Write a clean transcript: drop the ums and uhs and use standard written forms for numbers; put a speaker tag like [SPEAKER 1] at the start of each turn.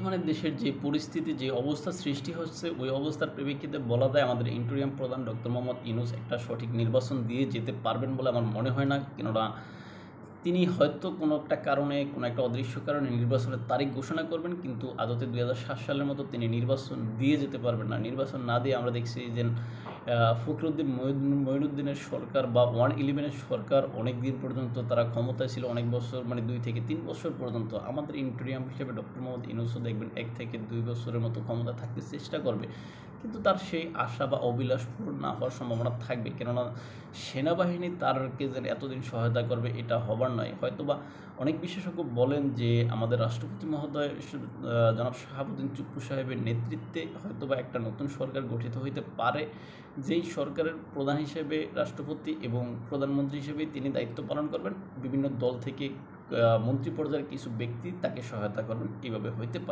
[SPEAKER 1] বর্তমানে দেশের যে পরিস্থিতি, যে অবস্থা সৃষ্টি হচ্ছে, ওই অবস্থার প্রেক্ষিতে বলা যায় আমাদের ইন্টেরিয়াম প্রধান ডক্টর মোহাম্মদ ইউনূস একটা সঠিক নির্বাচন দিয়ে যেতে পারবেন বলে আমার মনে হয় না। কেননা তিনি হয়তো কোনো একটা কারণে, কোনো একটা অদৃশ্য কারণে নির্বাচনের তারিখ ঘোষণা করবেন, কিন্তু আদতে ২০০৭ সালের মতো তিনি নির্বাচন দিয়ে যেতে পারবেন না। নির্বাচন না দিয়ে আমরা দেখছি যে ফখরুদ্দিন মঈনুদ্দিনের সরকার বা 111-এর সরকার অনেক দিন পর্যন্ত তারা ক্ষমতায় ছিল, অনেক বছর, মানে 2 থেকে 3 বছর পর্যন্ত। আমাদের ইন্টেরিয়াম হিসেবে ডক্টর মোহাম্মদ ইউনূসও দেখবেন 1 থেকে 2 বছরের মতো ক্ষমতা থাকতে চেষ্টা করবে, কিন্তু তার সেই আশা বা অভিলাষ পূরণ না হওয়ার সম্ভাবনা থাকবে। কেননা সেনাবাহিনী তারকে যেন এতদিন সহায়তা করবে এটা হবার নয়। হয়তোবা অনেক বিশেষজ্ঞ বলেন যে আমাদের রাষ্ট্রপতি মহোদয় জনাব শাহাবুদ্দিন চুপ্পু সাহেবের নেতৃত্বে হয়তোবা একটা নতুন সরকার গঠিত হইতে পারে, যেই সরকারের প্রধান হিসেবে রাষ্ট্রপতি এবং প্রধানমন্ত্রী হিসেবে তিনি দায়িত্ব পালন করবেন। বিভিন্ন দল থেকে মন্ত্রী পর্যায়ের কিছু ব্যক্তি তাকে সহায়তা করবেন, এইভাবে হইতে পারে।